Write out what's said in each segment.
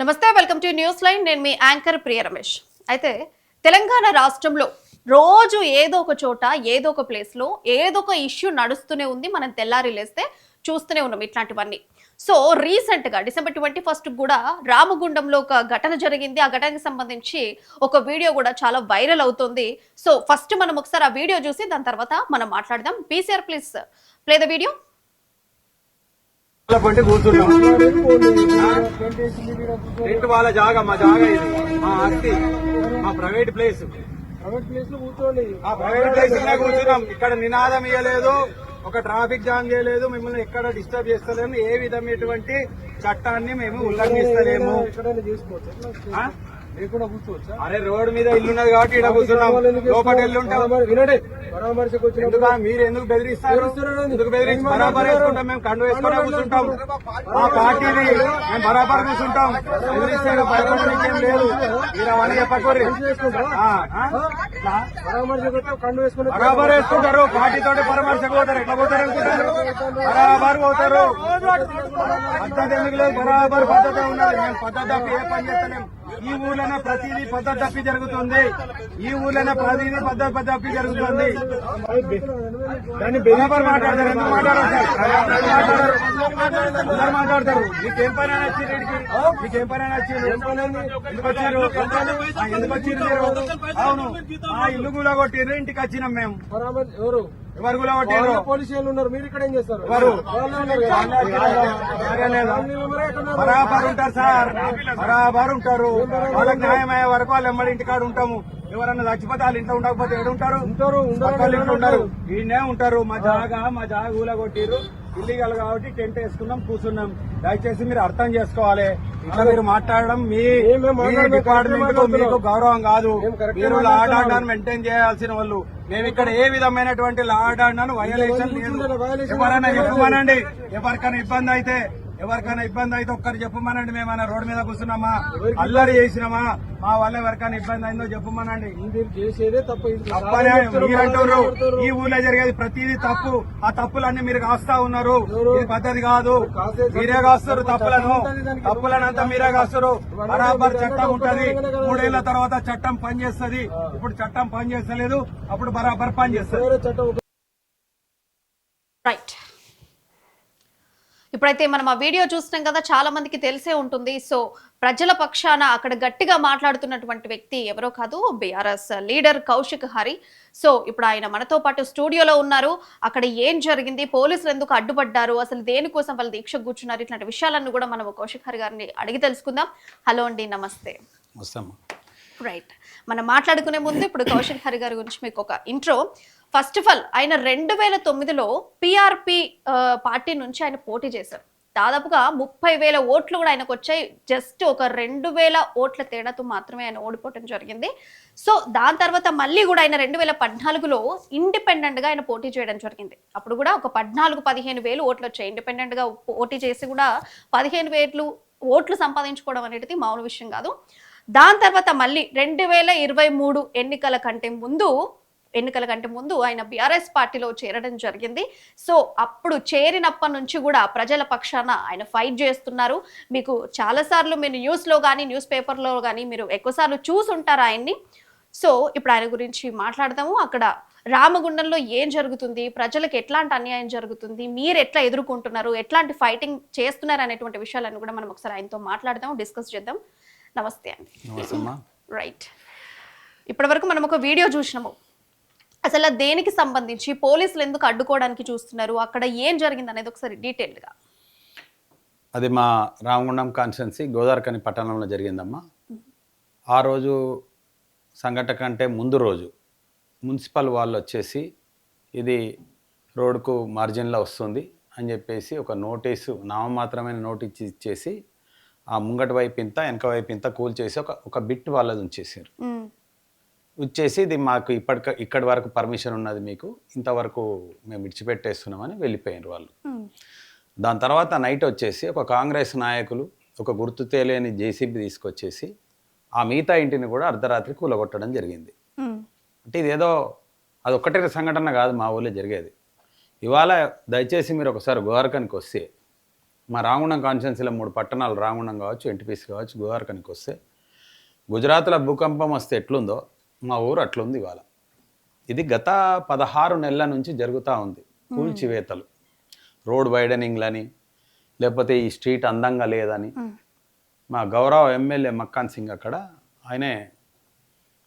నమస్తే, welcome to news line. నేను మీ anchor ప్రియ రమేష్. అయితే తెలంగాణ రాష్ట్రంలో రోజు ఏదో ఒక చోట ఏదో ఒక ప్లేస్ లో ఏదో ఒక ఇష్యూ నడుస్తూనే ఉంది. మనం తెల్లారి లేస్తే చూస్తూనే ఉన్నాం ఇట్లాంటివన్నీ. సో రీసెంట్ గా డిసెంబర్ 21 కూడా రామగుండంలో ఒక ఘటన జరిగింది. ఆ ఘటనకి సంబంధించి ఒక వీడియో కూడా చాలా వైరల్ అవుతుంది. సో ఫస్ట్ మనం ఒకసారి ఆ వీడియో చూసి దాని తర్వాత మనం మాట్లాడదాం. PCR please play the video. వాళ్ళ జాగా మా జాగా ఇది మా ఆస్తి మా ప్రైవేట్ ప్లేస్ కూర్చోండి. ఆ ప్రైవేట్ ప్లేస్ కూర్చున్నాం. ఇక్కడ నినాదం ఇవ్వలేదు, ఒక ట్రాఫిక్ జామ్ చేయలేదు, మిమ్మల్ని ఎక్కడ డిస్టర్బ్ చేస్తలేము, ఏ విధమైనటువంటి చట్టాన్ని మేము ఉల్లంఘిస్తలేము. ఎక్కడైనా చేసుకోవచ్చు, లేకుండా కూర్చోవచ్చా? అరే రోడ్డు మీద ఇల్లున్నది కాబట్టి ఇక్కడ కూర్చున్నాం. లోపల ఎల్లుంటాం. వినండి, పరామర్శకు వచ్చిన మీరు ఎందుకు బెదిరిస్తారు? ఎందుకు బెదిరించి బరాబర్ వేసుకుంటాం? మేము కండు వేసుకునే కూర్చుంటాం. మా పార్టీని మేము బరాబర్ కూర్చుంటాం. బెదిరిస్తారు, భయపడడానికి ఏం లేదు. మీరు అవన్నీ చెప్పకూరి. పరామర్శకు కండు వేసుకుని బరాబర్ వేసుకుంటారు. పార్టీతోటి పరామర్శకు పోతారు. ఎట్లా పోతారు అనుకుంటారు? బరాబర్ పోతారు. పద్ధతి ఎందుకు లేదు? బరాబర్ పద్ధతి ఉన్నది. మేము పద్ధతి తప్పి ఏ పని చేస్తలేం. ఈ ఊర్లోనే ప్రతిదీ పద్ధతి తప్పి జరుగుతుంది. ఈ ఊర్లోనే ప్రతిదీ పద్ధతి తప్పి జరుగుతుంది. దాన్ని బెదిరిపడి మాట్లాడతారు. ఎందుకు మాట్లాడతారు? అందరు మాట్లాడతారు. మీకేం పని అని వచ్చింది? మీకేం పని అని వచ్చింది? ఎందుకు వచ్చారు? ఎందుకు వచ్చింది మీరు? అవును, ఆ ఇల్లు కూడా కొట్టిర్రు, ఇంటికి వచ్చినాం మేము. పరామర్శ ఎవరు ఎవరు కూడా కొట్టారు? పోలీసులు ఉన్నారు, మీరు ఇక్కడ ఏం చేస్తారు? ఎవరు బరాబర్ ఉంటారు సార్, బరాబర్ ఉంటారు. వాళ్ళకి న్యాయమయ్యే వరకు వాళ్ళు ఎమ్మడి ఇంటికాడ ఉంటాము. ఎవరన్నా చచ్చిపోతే వాళ్ళ ఇంట్లో ఉండకపోతే ఎక్కడ ఉంటారు? వాళ్ళ ఇంట్లో ఉంటారు, ఈయనే ఉంటారు. మా జాగా ఊల కొట్టిరు, ఇల్లీగల్ కాబట్టి టెంట్ వేసుకున్నాం, కూర్చున్నాం. దయచేసి మీరు అర్థం చేసుకోవాలి. ఇట్లా మీరు మాట్లాడడం మీ డిపార్ట్మెంట్ కు మీకు గౌరవం కాదు. మీరు లా అండ్ ఆర్డర్ మెయింటైన్ చేయాల్సిన వాళ్ళు. మేము ఇక్కడ ఏ విధమైనటువంటి లా అండ్ ఆర్డర్ వైలేషన్ లేదు. ఎవరైనా చెప్పమనండి. ఎవరికైనా ఇబ్బంది అయితే ఒక్కరు చెప్పమనండి. మేమైనా రోడ్డు మీద కూర్చున్నామా, అల్లరి చేసినామా, మా వల్ల ఎవరికైనా ఇబ్బంది అయిందో చెప్పమనండి. చేసేదే తప్ప తప్పనే మీరంటారు. ఈ ఊర్లో జరిగేది ప్రతిదీ తప్పు. ఆ తప్పులన్నీ మీరు కాస్తా ఉన్నారు. ఇది పద్ధతి కాదు. మీరే కాస్తారు తప్పులనంతా మీరే కాస్తారు. బరాబర్ చట్టం ఉంటది. 3 ఏళ్ల తర్వాత చట్టం పనిచేస్తుంది. ఇప్పుడు చట్టం పనిచేస్తలేదు, అప్పుడు బరాబర్ పనిచేస్తుంది. రైట్, ఇప్పుడైతే మనం ఆ వీడియో చూస్తున్నాం కదా, చాలా మందికి తెలిసే ఉంటుంది. సో ప్రజల పక్షాన అక్కడ గట్టిగా మాట్లాడుతున్నటువంటి వ్యక్తి ఎవరో కాదు, BRS leader Kaushik Hari. So ఇప్పుడు ఆయన మనతో పాటు స్టూడియోలో ఉన్నారు. అక్కడ ఏం జరిగింది, పోలీసులు ఎందుకు అడ్డుపడ్డారు, అసలు దేనికోసం వాళ్ళు దీక్ష కూర్చున్నారు, ఇట్లాంటి విషయాలను కూడా మనం కౌశిక్ హరి గారిని అడిగి తెలుసుకుందాం. హలో అండి, నమస్తే. రైట్, మనం మాట్లాడుకునే ముందు ఇప్పుడు కౌశిక్ హరి గారి గురించి మీకు ఒక ఇంట్రో. ఫస్ట్ ఆఫ్ ఆల్, ఆయన 2009లో పిఆర్పి పార్టీ నుంచి ఆయన పోటీ చేశారు. దాదాపుగా 30,000 ఓట్లు కూడా ఆయనకు వచ్చాయి. జస్ట్ ఒక 2,000 ఓట్ల తేడాతో మాత్రమే ఆయన ఓడిపోవడం జరిగింది. సో దాని తర్వాత మళ్ళీ కూడా ఆయన 2014లో ఇండిపెండెంట్ గా ఆయన పోటీ చేయడం జరిగింది. అప్పుడు కూడా ఒక 14-15,000 ఓట్లు వచ్చాయి. ఇండిపెండెంట్ గా పోటీ చేసి కూడా 15,000 ఓట్లు సంపాదించుకోవడం అనేది మామూలు విషయం కాదు. దాని తర్వాత మళ్ళీ 2023 ఎన్నికల కంటే ముందు ఆయన బీఆర్ఎస్ పార్టీలో చేరడం జరిగింది. సో అప్పుడు చేరినప్పటి నుంచి కూడా ప్రజల పక్షాన ఆయన ఫైట్ చేస్తున్నారు. మీకు చాలాసార్లు మీరు న్యూస్లో కానీ న్యూస్ పేపర్లో కానీ మీరు ఎక్కువసార్లు చూసుంటారు ఆయన్ని. సో ఇప్పుడు ఆయన గురించి మాట్లాడదాము. అక్కడ రామగుండంలో ఏం జరుగుతుంది, ప్రజలకు ఎట్లాంటి అన్యాయం జరుగుతుంది, మీరు ఎట్లా ఎదుర్కొంటున్నారు, ఎట్లాంటి ఫైటింగ్ చేస్తున్నారు అనేటువంటి విషయాలను కూడా మనం ఒకసారి ఆయనతో మాట్లాడదాం, డిస్కస్ చేద్దాం. నమస్తే అండి. రైట్, ఇప్పటి వరకు మనం ఒక వీడియో చూసినాము. అసలు దేనికి సంబంధించి పోలీసులు ఎందుకు అడ్డుకోవడానికి చూస్తున్నారు, అక్కడ ఏం జరిగింది అనేది ఒకసారి డీటెయిల్గా. అది మా రామగుండం కాన్స్టిట్యున్సీ గోదావరిఖని పట్టణంలో జరిగిందమ్మా. ఆ రోజు సంఘటన కంటే ముందు రోజు మున్సిపల్ వాళ్ళు వచ్చేసి ఇది రోడ్డుకు మార్జిన్లో వస్తుంది అని చెప్పేసి ఒక నోటీసు, నామమాత్రమైన నోటీస్ ఇచ్చేసి ఆ ముంగటి వైపు ఇంత వెనక వైపు ఇంత కూల్చేసి ఒక బిట్ వాళ్ళది ఉంచేసారు. వచ్చేసి ఇది మాకు ఇక్కడి వరకు పర్మిషన్ ఉన్నది, మీకు ఇంతవరకు మేము విడిచిపెట్టేస్తున్నామని వెళ్ళిపోయారు వాళ్ళు. దాని తర్వాత నైట్ వచ్చేసి ఒక కాంగ్రెస్ నాయకులు ఒక గుర్తు తెలియని జేసీబీ తీసుకొచ్చేసి ఆ మిగతా ఇంటిని కూడా అర్ధరాత్రి కూలగొట్టడం జరిగింది. అంటే ఇదేదో అదొక్కటే సంఘటన కాదు, మా ఊళ్ళో జరిగేది. ఇవాళ దయచేసి మీరు ఒకసారి గోదావరిఖనికి వస్తే మా రామగుండం కాన్స్టిట్యున్సీలో 3 పట్టణాలు, రామగుండం కావచ్చు, ఎన్టీపీసీ కావచ్చు, గోదావరిఖనికి వస్తే గుజరాత్లో భూకంపం వస్తే ఎట్లుందో మా ఊరు అట్లుంది ఇవాళ. ఇది గత 16 నెలల నుంచి జరుగుతూ ఉంది. కూల్చివేతలు, రోడ్ వైడనింగ్లని, లేకపోతే ఈ స్ట్రీట్ అందంగా లేదని. మా గౌరవ ఎమ్మెల్యే మక్కాన్ సింగ్ అక్కడ ఆయనే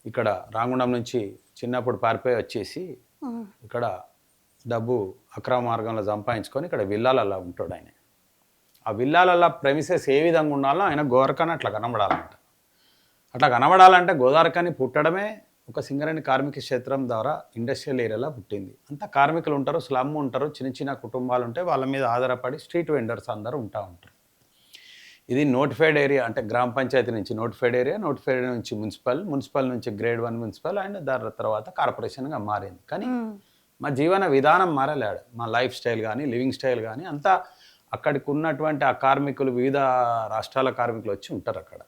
ఇక్కడ రామగుండం నుంచి చిన్నప్పుడు పారిపోయి వచ్చేసి ఇక్కడ డబ్బు అక్రమ మార్గంలో సంపాదించుకొని ఇక్కడ విల్లాలల్లా ఉంటాడు ఆయన. ఆ విల్లాలల్లా ప్రెమిసెస్ ఏ విధంగా ఉండాలో ఆయన గోదావరిఖని అట్లా కనబడాలంట. అట్లా కనబడాలంటే గోదావరిఖని పుట్టడమే ఒక సింగరేణి కార్మిక క్షేత్రం ద్వారా ఇండస్ట్రియల్ ఏరియాలో పుట్టింది. అంతా కార్మికులు ఉంటారు, స్లమ్ ఉంటారు, చిన్న చిన్న కుటుంబాలు ఉంటాయి, వాళ్ళ మీద ఆధారపడి స్ట్రీట్ వెండర్స్ అందరూ ఉంటారు. ఇది నోటిఫైడ్ ఏరియా, అంటే గ్రామ పంచాయతీ నుంచి నోటిఫైడ్ ఏరియా, నోటిఫైడ్ నుంచి మున్సిపల్ నుంచి గ్రేడ్ 1 మున్సిపల్, అండ్ దాని తర్వాత కార్పొరేషన్గా మారింది. కానీ మా జీవన విధానం మారలేడు. మా లైఫ్ స్టైల్ కానీ, లివింగ్ స్టైల్ కానీ అంతా అక్కడికి ఉన్నటువంటి ఆ కార్మికులు, వివిధ రాష్ట్రాల కార్మికులు వచ్చి ఉంటారు అక్కడ.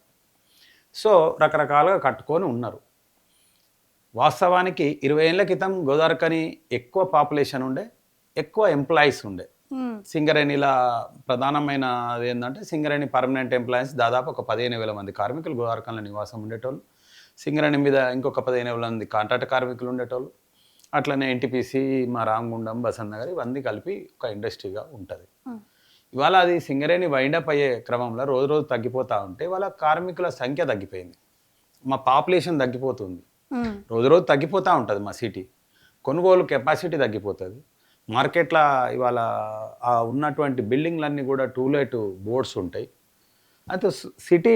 సో రకరకాలుగా కట్టుకొని ఉన్నారు. వాస్తవానికి 20 ఏళ్ల క్రితం గోదావరిఖని ఎక్కువ పాపులేషన్ ఉండే, ఎక్కువ ఎంప్లాయీస్ ఉండే. సింగరేణిల ప్రధానమైన ఏంటంటే సింగరేణి పర్మనెంట్ ఎంప్లాయీస్ దాదాపు ఒక 15,000 మంది కార్మికులు గోదావరిఖనిలో నివాసం ఉండేటోళ్ళు. సింగరేణి మీద ఇంకొక 15,000 మంది కాంట్రాక్ట్ కార్మికులు ఉండేటోళ్ళు. అట్లనే ఎన్టీపీసీ, మా రామగుండం, బసంత్ నగర్ ఇవన్నీ కలిపి ఒక ఇండస్ట్రీగా ఉంటుంది. ఇవాళ అది సింగరేణి వైండప్ అయ్యే క్రమంలో రోజు రోజు తగ్గిపోతూ ఉంటే వాళ్ళ కార్మికుల సంఖ్య తగ్గిపోయింది. మా పాపులేషన్ తగ్గిపోతుంది, రోజు రోజు తగ్గిపోతూ ఉంటుంది. మా సిటీ కొనుగోలు కెపాసిటీ తగ్గిపోతుంది. మార్కెట్లో ఇవాళ ఉన్నటువంటి బిల్డింగ్లన్నీ కూడా టూలెట్ బోర్డ్స్ ఉంటాయి. అయితే సిటీ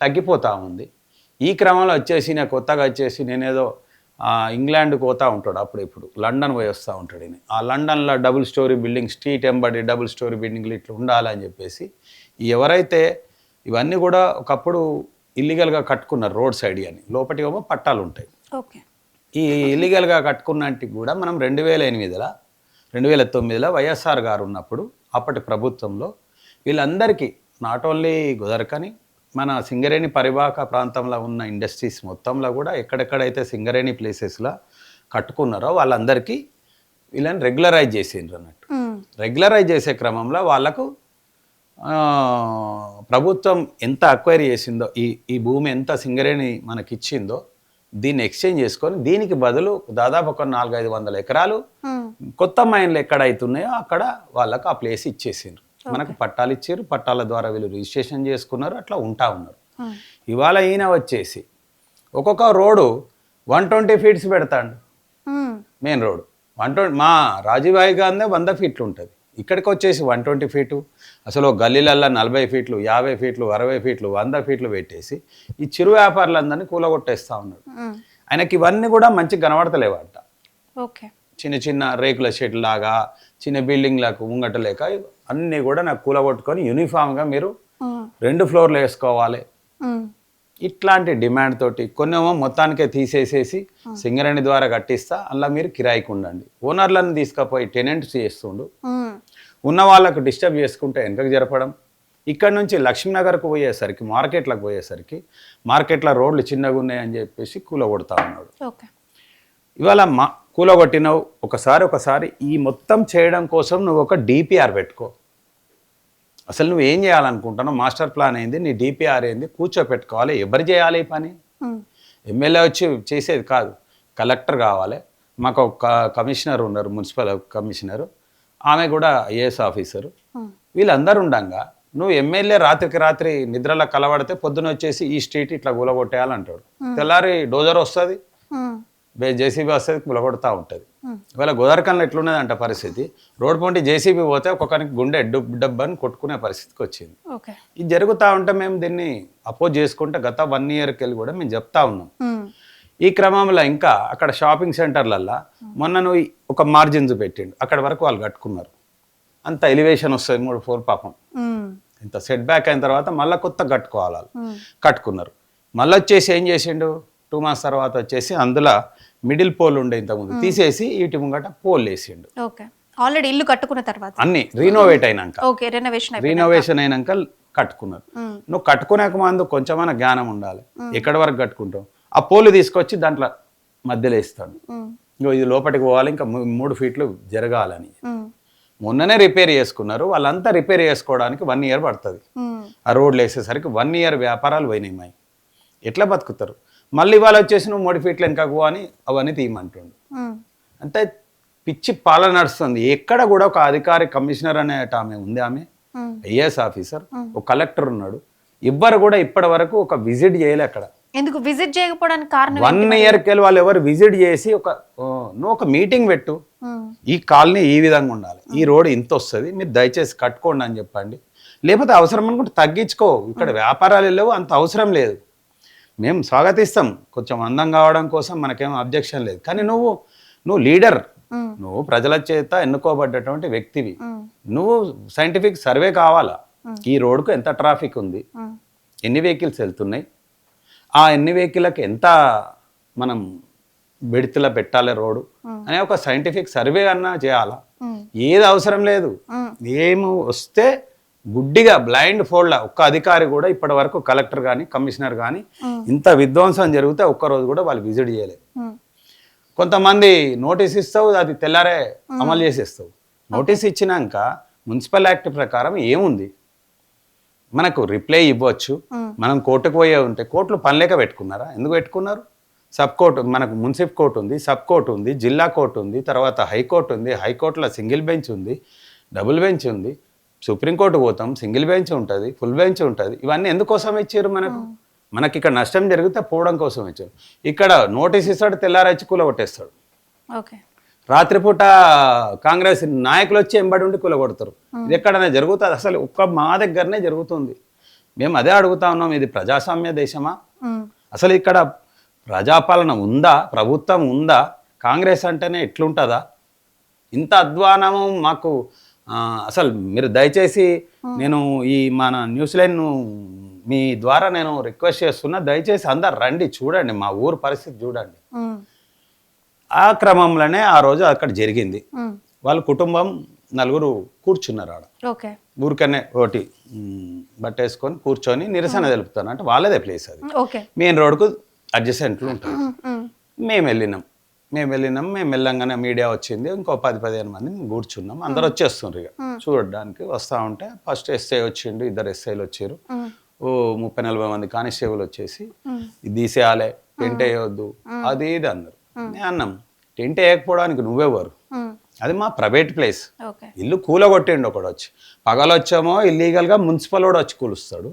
తగ్గిపోతూ ఉంది. ఈ క్రమంలో వచ్చేసి నేను కొత్తగా వచ్చేసి నేనేదో ఇంగ్లాండ్కి పోతూ ఉంటాడు, అప్పుడు ఇప్పుడు లండన్ పోయి వస్తూ ఉంటాడు. ఆ లండన్లో డబుల్ స్టోరీ బిల్డింగ్, స్ట్రీట్ ఎంబడి డబుల్ స్టోరీ బిల్డింగ్లు ఇట్లా ఉండాలని చెప్పేసి ఎవరైతే ఇవన్నీ కూడా ఒకప్పుడు ఇల్లీగల్గా కట్టుకున్నారు రోడ్ సైడ్ అని, లోపటికి ఏమో పట్టాలు ఉంటాయి. ఓకే. ఈ ఇల్లీగల్గా కట్టుకున్నట్టుకి కూడా మనం 2009లో వైఎస్ఆర్ గారు ఉన్నప్పుడు అప్పటి ప్రభుత్వంలో వీళ్ళందరికీ నాట్ ఓన్లీ గోదావరిఖని, మన సింగరేణి పరివాహక ప్రాంతంలో ఉన్న ఇండస్ట్రీస్ మొత్తంలో కూడా ఎక్కడెక్కడైతే సింగరేణి ప్లేసెస్లో కట్టుకున్నారో వాళ్ళందరికీ వీళ్ళని రెగ్యులరైజ్ చేసిండ్రు అన్నట్టు. రెగ్యులరైజ్ చేసే క్రమంలో వాళ్ళకు ప్రభుత్వం ఎంత అక్వైరీ చేసిందో, ఈ భూమి ఎంత సింగరేణి మనకి ఇచ్చిందో దీన్ని ఎక్స్చేంజ్ చేసుకొని దీనికి బదులు దాదాపు ఒక 400-500 ఎకరాలు కొత్త మైన్లు ఎక్కడైతున్నాయో అక్కడ వాళ్ళకు ఆ ప్లేస్ ఇచ్చేసిండ్రు. మనకు పట్టాలు ఇచ్చారు, పట్టాల ద్వారా వీళ్ళు రిజిస్ట్రేషన్ చేసుకున్నారు, అట్లా ఉన్నారు. ఇవాళ ఈయన వచ్చేసి ఒక్కొక్క రోడ్డు 120 ఫీట్స్ పెడతాడు. మెయిన్ రోడ్ 120, మా రాజీవ్ గాంధీ 100 ఫీట్లు ఉంటుంది, ఇక్కడికి వచ్చేసి 120 ఫీటు. అసలు గల్లీలల్లో 40 ఫీట్లు, 50 ఫీట్లు, 60 ఫీట్లు, 100 ఫీట్లు పెట్టేసి ఈ చిరు వ్యాపారులందరినీ కూలగొట్టేస్తూ ఉన్నాడు. ఆయనకి ఇవన్నీ కూడా మంచిగా కనబడతలేవంట. ఓకే. చిన్న చిన్న రేకుల షెడ్ లాగా, చిన్న బిల్డింగ్లకు ముంగట లేక అన్నీ కూడా నాకు కూలగొట్టుకొని యూనిఫామ్గా మీరు 2 ఫ్లోర్లు వేసుకోవాలి, ఇట్లాంటి డిమాండ్ తోటి కొన్నేమో మొత్తానికే తీసేసేసి సింగరేణి ద్వారా కట్టిస్తా, అలా మీరు కిరాయికి ఉండండి. ఓనర్లను తీసుకుపోయి టెనెంట్స్ చేస్తుండు, ఉన్న వాళ్ళకు డిస్టర్బ్ చేసుకుంటే వెనకకు జరపడం. ఇక్కడ నుంచి లక్ష్మీనగర్కు పోయేసరికి, మార్కెట్లకు పోయేసరికి మార్కెట్లో రోడ్లు చిన్నగా ఉన్నాయని చెప్పేసి కూలగొడతా ఉన్నాడు. ఇవాళ కూలగొట్టినవు ఒకసారి ఈ మొత్తం చేయడం కోసం నువ్వు ఒక డిపిఆర్ పెట్టుకో. అసలు నువ్వు ఏం చేయాలనుకుంటున్నావు, మాస్టర్ ప్లాన్ ఏంది, నీ డిపిఆర్ ఏంది, కూర్చోపెట్టుకోవాలి. ఎవరు చేయాలి ఈ పని? ఎమ్మెల్యే వచ్చి చేసేది కాదు, కలెక్టర్ కావాలి. మాకు ఒక కమిషనర్ ఉన్నారు, మున్సిపల్ కమిషనరు, ఆమె కూడా ఐఏఎస్ ఆఫీసరు. వీళ్ళందరూ ఉండంగా నువ్వు ఎమ్మెల్యే రాత్రికి రాత్రి నిద్రలో కలబడితే పొద్దున వచ్చేసి ఈ స్ట్రీట్ ఇట్లా కూలగొట్టేయాలంటాడు. తెల్లారి డోజర్ వస్తుంది, జేసీబీ వస్తుంది, కూలగొడతా ఉంటుంది. ఇవాళ గోదావరిఖనిలో ఎట్లున్నదంట పరిస్థితి, రోడ్డు పొంటి జేసీబీ పోతే ఒక్కొక్కరికి గుండె డబ్బని కొట్టుకునే పరిస్థితికి వచ్చింది. ఇది జరుగుతూ ఉంటే మేము దీన్ని అపోజ్ చేసుకుంటే గత 1 ఇయర్కి వెళ్ళి కూడా మేము చెప్తా ఉన్నాం. ఈ క్రమంలో ఇంకా అక్కడ షాపింగ్ సెంటర్లల్లో మొన్న నువ్వు ఒక మార్జిన్స్ పెట్టిండు, అక్కడ వరకు వాళ్ళు కట్టుకున్నారు. అంత ఎలివేషన్ వస్తుంది 3-4 పాపం, ఇంత సెట్ బ్యాక్ అయిన తర్వాత మళ్ళీ కొత్త కట్టుకోవాలి వాళ్ళు. కట్టుకున్నారు. మళ్ళీ వచ్చేసి ఏం చేసిండు, 2 months తర్వాత వచ్చేసి అందులో మిడిల్ పోల్ ఉండే ఇంతకుముందు తీసేసి ఇటు ముంగట పోల్ వేసిండు. ఆల్రెడీ ఇల్లు కట్టుకున్న తర్వాత అన్ని రీనోవేట్ అయినాక, రెనోవేషన్ అయినాక కట్టుకున్నారు. నువ్వు కట్టుకునేక ముందు కొంచెమైనా జ్ఞానం ఉండాలి, ఎక్కడి వరకు కట్టుకుంటావు. ఆ పోలు తీసుకొచ్చి దాంట్లో మధ్యలో వేస్తాడు, ఇంకో ఇది లోపలికి పోవాలి, ఇంకా 3 ఫీట్లు జరగాలని. మొన్ననే రిపేర్ చేసుకున్నారు. వాళ్ళంతా రిపేర్ చేసుకోవడానికి 1 ఇయర్ పడుతుంది. ఆ రోడ్లు వేసేసరికి 1 ఇయర్ వ్యాపారాలు పోయినాయి మాయి. ఎట్లా బతుకుతారు? మళ్ళీ వాళ్ళు వచ్చేసి నువ్వు 3 ఫీట్లు వెనకకు అని అవన్నీ తీయమంటుండు. అంటే పిచ్చి పాలన నడుస్తుంది. ఎక్కడ కూడా ఒక అధికారి కమిషనర్ అనే ఆమె ఉంది, ఆమె ఐఏఎస్ ఆఫీసర్, ఒక కలెక్టర్ ఉన్నాడు. ఎవ్వరు కూడా ఇప్పటి వరకు ఒక విజిట్ చేయలే అక్కడ. ఎందుకు విజిట్ చేయకపోవడానికి కారణం? 1 ఇయర్కి వెళ్ళి వాళ్ళు ఎవరు విజిట్ చేసి నువ్వు ఒక మీటింగ్ పెట్టు, ఈ కాలనీ ఈ విధంగా ఉండాలి, ఈ రోడ్ ఇంత వస్తుంది, మీరు దయచేసి కట్టుకోండి అని చెప్పండి. లేకపోతే అవసరం అనుకుంటే తగ్గించుకో. ఇక్కడ వ్యాపారాలు లేవు, అంత అవసరం లేదు. మేము స్వాగతిస్తాం, కొంచెం అందం కావడం కోసం మనకేం అబ్జెక్షన్ లేదు. కానీ నువ్వు లీడర్, నువ్వు ప్రజల చేత ఎన్నుకోబడ్డటువంటి వ్యక్తివి. నువ్వు సైంటిఫిక్ సర్వే కావాలా, ఈ రోడ్కు ఎంత ట్రాఫిక్ ఉంది, ఎన్ని వెహికల్స్ వెళ్తున్నాయి, ఆ ఎన్ని వెహికల్కి ఎంత మనం బెడితిలో పెట్టాలి రోడ్డు అనే ఒక సైంటిఫిక్ సర్వే అన్నా చేయాలా. ఏది అవసరం లేదు. ఏమి వస్తే గుడ్డిగా బ్లైండ్ ఫోల్డ్ ఒక్క అధికారి కూడా ఇప్పటి వరకు కలెక్టర్ కానీ కమిషనర్ కానీ ఇంత విధ్వంసం జరిగితే ఒక్కరోజు కూడా వాళ్ళు విజిట్ చేయలేదు. కొంతమంది నోటీస్ ఇస్తావు, అది తెల్లారే అమలు చేసేస్తావు. నోటీస్ ఇచ్చినాక మున్సిపల్ యాక్ట్ ప్రకారం ఏముంది, మనకు రిప్లై ఇవ్వచ్చు. మనం కోర్టుకు పోయే ఉంటే కోర్టులు పనిలేక పెట్టుకున్నారా? ఎందుకు పెట్టుకున్నారు? సబ్ కోర్టు, మనకు మున్సిపల్ కోర్టు ఉంది, సబ్ కోర్టు ఉంది, జిల్లా కోర్టు ఉంది, తర్వాత హైకోర్టు ఉంది. హైకోర్టులో సింగిల్ బెంచ్ ఉంది, డబుల్ బెంచ్ ఉంది. సుప్రీంకోర్టు పోతాం, సింగిల్ బెంచ్ ఉంటుంది, ఫుల్ బెంచ్ ఉంటుంది. ఇవన్నీ ఎందుకోసం ఇచ్చారు? మనకి ఇక్కడ నష్టం జరిగితే పోవడం కోసం ఇచ్చారు. ఇక్కడ నోటీస్ ఇస్తాడు, తెల్లారచ్చి కూలగొట్టేస్తాడు. రాత్రిపూట కాంగ్రెస్ నాయకులు వచ్చి ఎంబడి ఉండి కూలగొడతారు. ఇది ఎక్కడైనా జరుగుతుంది? అసలు మా దగ్గరనే జరుగుతుంది. మేము అదే అడుగుతా ఉన్నాం, ఇది ప్రజాస్వామ్య దేశమా? అసలు ఇక్కడ ప్రజాపాలన ఉందా? ప్రభుత్వం ఉందా? కాంగ్రెస్ అంటేనే ఎట్లుంటుందా? ఇంత అధ్వానము మాకు అసలు మీరు దయచేసి, నేను ఈ మన న్యూస్ లైన్ మీ ద్వారా నేను రిక్వెస్ట్ చేస్తున్నా, దయచేసి అందరు రండి, చూడండి మా ఊరు పరిస్థితి చూడండి. ఆ క్రమంలోనే ఆ రోజు అక్కడ జరిగింది. వాళ్ళ కుటుంబం 4 కూర్చున్నారు ఆడ. ఊరికనే ఒకటి బట్టేసుకొని కూర్చొని నిరసన తెలుపుతాను అంటే వాళ్ళదే ప్లేస్ అది. మెయిన్ రోడ్కు అడ్జసెంట్లు ఉంటుంది. మేము వెళ్ళినాం. మేము వెళ్ళంగానే మీడియా వచ్చింది. ఇంకో 10-15 మంది కూర్చున్నాం. అందరు వచ్చేస్తున్నారు ఇక చూడడానికి. వస్తూ ఉంటే ఫస్ట్ ఎస్ఐ వచ్చిండు, 2 ఎస్ఐలు వచ్చారు, 30-40 మంది కానిస్టేబుల్ వచ్చేసి ఇది తీసేయాలి, టెంట్ వేయవద్దు, అది ఇది అన్నారు. నేను అన్నాం, టెంట్ వేయకపోవడానికి నువ్వెవరు? అది మా ప్రైవేట్ ప్లేస్. ఇల్లు కూలగొట్టిండు ఒకడు వచ్చి. పగలొచ్చామో ఇల్లీగల్గా మున్సిపల్ వాడు వచ్చి కూలుస్తాడు,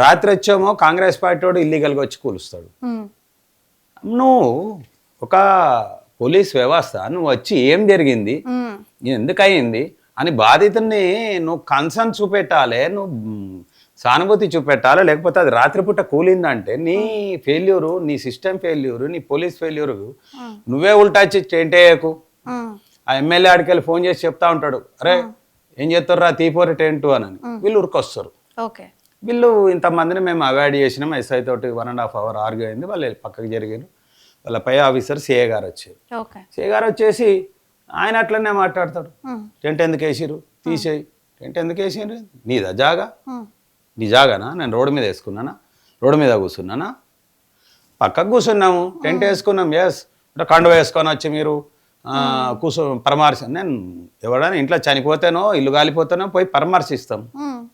రాత్రి వచ్చామో కాంగ్రెస్ పార్టీ వాడు ఇల్లీగల్గా వచ్చి కూలుస్తాడు. నువ్వు ఒక పోలీస్ వ్యవస్థ, నువ్వు వచ్చి ఏం జరిగింది, ఎందుకు అయింది అని బాధితుడిని నువ్వు కన్సర్న్ చూపెట్టాలి, నువ్వు సానుభూతి చూపెట్టాలి. లేకపోతే అది రాత్రిపూట కూలిందంటే నీ ఫెయిల్యూరు, నీ సిస్టమ్ ఫెయిల్యూరు, నీ పోలీస్ ఫెయిల్యూరు. నువ్వే ఉల్టా టెంట్ వేయకు. ఆ ఎమ్మెల్యే ఆడికెళ్ళి ఫోన్ చేసి చెప్తా ఉంటాడు, అరే ఏం చేస్తారా తీపోరు టెంట్ అని. వీళ్ళు ఉరికొస్తారు. వీళ్ళు ఇంతమందిని మేము అవాయిడ్ చేసినాం. ఎస్ఐ తోటి 1.5 hour ఆర్గ్యూ అయింది. వాళ్ళు పక్కకి జరిగారు. వాళ్ళ పై ఆఫీసర్ సిఏ గారు వచ్చారు. సిఏ గారు వచ్చేసి ఆయన అట్లనే మాట్లాడతాడు, టెంట్ ఎందుకు వేసిరు, తీసేయి. టెంట్ ఎందుకు వేసిరు? నీదా జాగా? నీ జాగానా? నేను రోడ్డు మీద వేసుకున్నానా? రోడ్డు మీద కూర్చున్నానా? పక్కకు కూర్చున్నాము, టెంట్ వేసుకున్నాం. ఎస్, కండువ వేసుకొని వచ్చి మీరు పరామర్శ, నేను ఎవడైనా ఇంట్లో చనిపోతేనో ఇల్లు కాలిపోతేనో పోయి పరామర్శిస్తాం.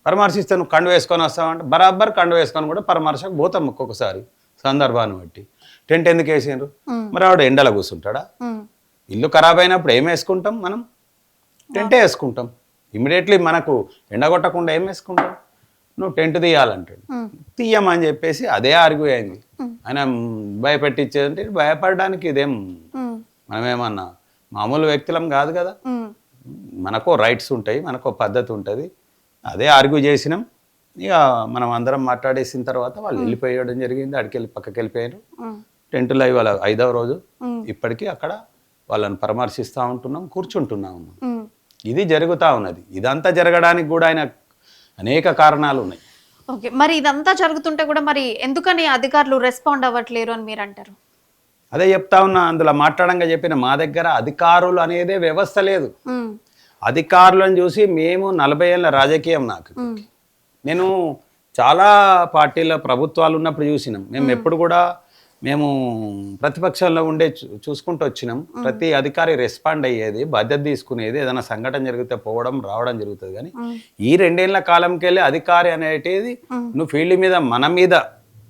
పరామర్శిస్తే నువ్వు కండువ వేసుకొని వస్తావంటే బరాబర్ కండువ వేసుకొని కూడా పరామర్శకు పోతాం ఒక్కొక్కసారి సందర్భాన్ని బట్టి. టెంట్ ఎందుకు వేసిండ్రు? మరి ఆవిడ ఎండలో కూర్చుంటాడా? ఇల్లు ఖరాబ్ అయినప్పుడు ఏం వేసుకుంటాం మనం? టెంటే వేసుకుంటాం. ఇమీడియట్లీ మనకు ఎండ కొట్టకుండా ఏం వేసుకుంటాం? నువ్వు టెంట్ తీయాలంటాడు. తీయమని చెప్పేసి అదే ఆర్గ్యూ అయింది. ఆయన భయపెట్టించేదంటే భయపడడానికి ఇదేం మనమేమన్నా మామూలు వ్యక్తులం కాదు కదా. మనకు రైట్స్ ఉంటాయి, మనకు పద్ధతి ఉంటుంది. అదే ఆర్గ్యూ చేసినాం. ఇక మనం అందరం మాట్లాడేసిన తర్వాత వాళ్ళు వెళ్ళిపోయడం జరిగింది. అడికెళ్ళి పక్కకి వెళ్ళిపోయారు. టెంట్లో ఇవాళ 5వ రోజు. ఇప్పటికీ అక్కడ వాళ్ళని పరామర్శిస్తూ ఉంటున్నాం, కూర్చుంటున్నాం. ఇది జరుగుతూ ఉన్నది. ఇదంతా జరగడానికి కూడా ఆయన అనేక కారణాలు ఉన్నాయి. ఓకే, మరి ఇదంతా జరుగుతుంటే కూడా మరి ఎందుకని అధికారులు రెస్పాండ్ అవ్వట్లేరు అని మీరు అంటారు? అదే చెప్తా ఉన్నా, అందులో మాట్లాడంగా చెప్పిన మా దగ్గర అధికారులు అనేదే వ్యవస్థ లేదు. అధికారులను చూసి మేము 40 ఏళ్ళ రాజకీయం నాకు. నేను చాలా పార్టీల ప్రభుత్వాలు ఉన్నప్పుడు చూసినాం. మేము ఎప్పుడు కూడా మేము ప్రతిపక్షంలో ఉండే చూసుకుంటూ వచ్చినాం. ప్రతి అధికారి రెస్పాండ్ అయ్యేది, బాధ్యత తీసుకునేది, ఏదైనా సంఘటన జరిగితే పోవడం రావడం జరుగుతుంది. కానీ ఈ 2 ఏళ్ల కాలంకి వెళ్ళి అధికారి అనేటిది నువ్వు ఫీల్డ్ మీద మన మీద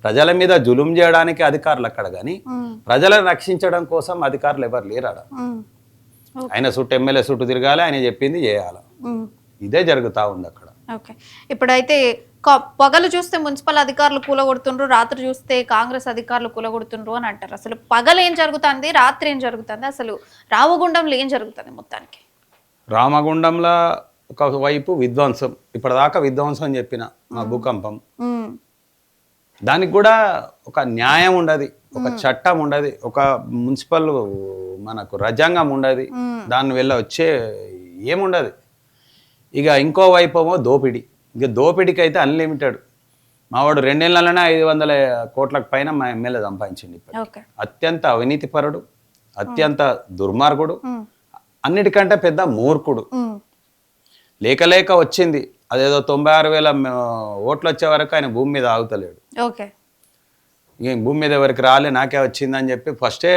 ప్రజల మీద జులుం చేయడానికి అధికారులు అక్కడ, కానీ ప్రజలను రక్షించడం కోసం అధికారులు ఎవరు లేరాడ. ఆయన చుట్టూ ఎమ్మెల్యే చుట్టూ తిరగాలి, ఆయన చెప్పింది చేయాలి. ఇదే జరుగుతూ ఉంది అక్కడ. ఓకే, ఇప్పుడైతే పగలు చూస్తే మున్సిపల్ అధికారులు కూలగొడుతుండ్రు, రాత్రి చూస్తే కాంగ్రెస్ అధికారులు కూలగొడుతుండ్రు అని అంటారు. అసలు పగలు ఏం జరుగుతుంది, రాత్రి ఏం జరుగుతుంది, అసలు రామగుండంలో ఏం జరుగుతుంది మొత్తానికి? రామగుండంలో ఒకవైపు విధ్వంసం, ఇప్పటిదాకా విధ్వంసం అని చెప్పిన మా భూకంపం, దానికి కూడా ఒక న్యాయం ఉండదు, ఒక చట్టం ఉండదు, ఒక మున్సిపల్ మనకు రాజ్యాంగం ఉండదు, దాని వల్ల వచ్చే ఏముండదు. ఇక ఇంకో వైపు ఏమో దోపిడీ. ఇక దోపిడీకి అయితే అన్లిమిటెడ్. మావాడు 2 నెలలనే 500 కోట్లకు పైన మా ఎమ్మెల్యే సంపాదించింది. అత్యంత అవినీతిపరుడు, అత్యంత దుర్మార్గుడు, అన్నిటికంటే పెద్ద మూర్ఖుడు. లేక వచ్చింది అదేదో 96,000 ఓట్లు వచ్చే వరకు ఆయన భూమి మీద ఆగుతలేడు. ఇక భూమి మీద ఎవరికి రాలే, నాకే వచ్చిందని చెప్పి ఫస్టే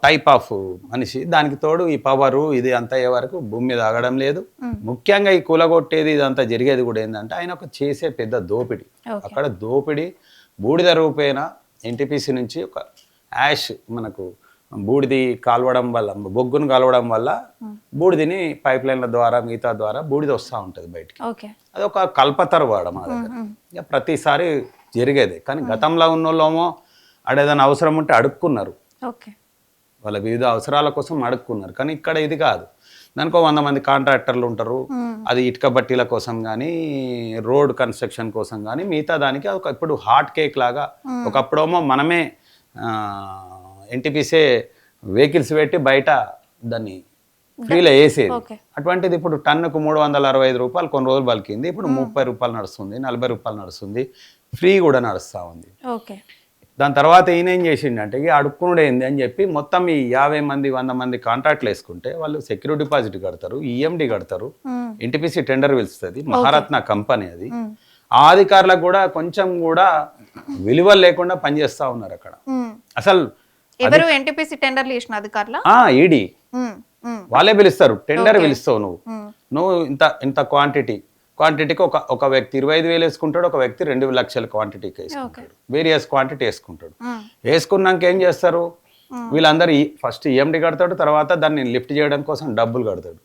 టైప్ ఆఫ్ మనిషి. దానికి తోడు ఈ పవరు ఇది అంతా అయ్యే వరకు భూమి మీద ఆగడం లేదు. ముఖ్యంగా ఈ కూలగొట్టేది ఇదంతా జరిగేది కూడా ఏంటంటే ఆయన ఒక చేసే పెద్ద దోపిడీ. అక్కడ దోపిడీ బూడిద రూపేణ ఎన్టీపీసీ నుంచి ఒక యాష్ మనకు బూడిది కాలవడం వల్ల, బొగ్గును కాలవడం వల్ల బూడిదిని పైప్ లైన్ల ద్వారా మిగతా ద్వారా బూడిద వస్తూ ఉంటుంది బయటికి. అది ఒక కల్పతరు వాడ మా దగ్గర. ఇక ప్రతిసారి జరిగేది. కానీ గతంలో ఉన్న వాళ్ళేమో అడేదైనా అవసరం ఉంటే అడుక్కున్నారు, వాళ్ళ వివిధ అవసరాల కోసం అడుక్కున్నారు. కానీ ఇక్కడ ఇది కాదు. దానికో 100 మంది కాంట్రాక్టర్లు ఉంటారు. అది ఇటుక బట్టీల కోసం కానీ, రోడ్ కన్స్ట్రక్షన్ కోసం కానీ, మిగతా దానికి ఇప్పుడు హాట్ కేక్ లాగా. ఒకప్పుడేమో మనమే ఎన్టీపీసీ వెహికల్స్ పెట్టి బయట దాన్ని ఫ్రీలో వేసేది. అటువంటిది ఇప్పుడు టన్నుకు 365 రూపాయలు కొన్ని రోజులు పలికింది. ఇప్పుడు 30 రూపాయలు నడుస్తుంది, 40 రూపాయలు నడుస్తుంది, ఫ్రీ కూడా నడుస్తూ ఉంది. దాని తర్వాత ఈయన ఏం చేసిండంటే ఇక అడుక్కునుడు ఏంది అని చెప్పి మొత్తం ఈ 50 మంది 100 మంది కాంట్రాక్ట్లు వేసుకుంటే వాళ్ళు సెక్యూరిటీ డిపాజిట్ కడతారు, ఈఎండి కడతారు, ఎన్టీపీసీ టెండర్ పిలుస్తుంది, మహారత్న కంపెనీ అది. ఆ అధికారులకు కూడా కొంచెం కూడా విలువ లేకుండా పనిచేస్తా ఉన్నారు అక్కడ. అసలు ఎవరు ఎన్టీపీసీ టెండర్లు చేసిన అధికారులు? ఈడీ వాళ్ళే పిలుస్తారు. టెండర్ పిలుస్తావు నువ్వు ఇంత క్వాంటిటీకి ఒక వ్యక్తి 25,000 వేసుకుంటాడు, ఒక వ్యక్తి 2 లక్షల క్వాంటిటీకి వేసుకుంటాడు, వేరియస్ క్వాంటిటీ వేసుకుంటాడు. వేసుకున్నాక ఏం చేస్తారు వీళ్ళందరూ? ఫస్ట్ ఈఎండి కడతాడు, తర్వాత దాన్ని లిఫ్ట్ చేయడం కోసం డబ్బులు కడతాడు.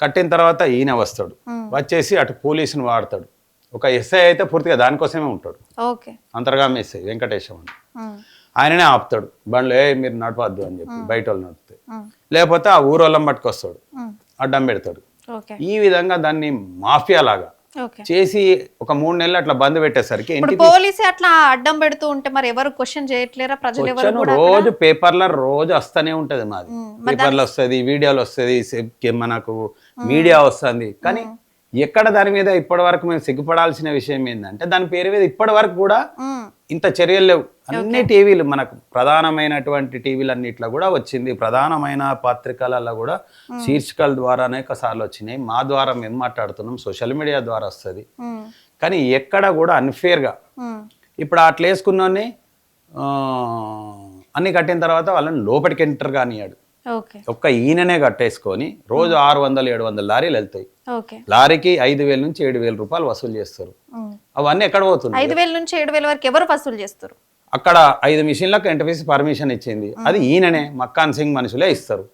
కట్టిన తర్వాత ఈయన వస్తాడు, వచ్చేసి అటు పోలీసుని వాడతాడు. ఒక ఎస్ఐ అయితే పూర్తిగా దానికోసమే ఉంటాడు, అంతర్గామి ఎస్ఐ వెంకటేశం అని. ఆయననే ఆపుతాడు, బండ్లు మీరు నడపద్దు అని చెప్పి బయట వాళ్ళు నడిపితే. లేకపోతే ఆ ఊరోళ్ళం పట్టుకొస్తాడు, అడ్డం పెడతాడు. ఈ విధంగా దాన్ని మాఫియా లాగా చేసి ఒక 3 నెలలు అట్లా బంద్ పెట్టేసరికి పోలీసు అట్లా అడ్డం పెడుతూ ఉంటే మరి ఎవరు క్వశ్చన్ చేయట్లేరా? ప్రజలు ఎవరు రోజు పేపర్లో రోజు వస్తూనే ఉంటది. మాది పేపర్లో వస్తుంది, వీడియోలు వస్తుంది, మనకు మీడియా వస్తుంది. కానీ ఎక్కడ దాని మీద ఇప్పటి వరకు మేము సిగ్గుపడాల్సిన విషయం ఏంటంటే దాని పేరు మీద ఇప్పటి వరకు కూడా ఇంత చర్యలు లేవు. అన్ని టీవీలు మనకు ప్రధానమైనటువంటి టీవీలన్నిట్లో కూడా వచ్చింది, ప్రధానమైన పత్రికలలో కూడా శీర్షికల ద్వారా అనేక సార్లు వచ్చినాయి. మా ద్వారా మేము మాట్లాడుతున్నాం, సోషల్ మీడియా ద్వారా వస్తుంది. కానీ ఎక్కడ కూడా అన్ఫేర్గా ఇప్పుడు అట్లా వేసుకున్నోని అన్ని కట్టిన తర్వాత వాళ్ళని లోపలికి ఎంటర్ కానియాడు. ఒక్క ఈయననే కట్టేసుకొని రోజు 600-700 లారీలు వెళ్తాయి. లారీకి 5,000 నుంచి 7,000 రూపాయలు వసూలు చేస్తారు. అవన్నీ ఎక్కడ పోతుంది? 5,000 నుంచి 7,000 వరకు ఎవరు వసూలు చేస్తారు? అక్కడ 5 మిషన్లకు ఎన్టీపీసీ పర్మిషన్ ఇచ్చింది, అది ఈయననే మక్కాన్ సింగ్ మనుషులే ఇస్తారు.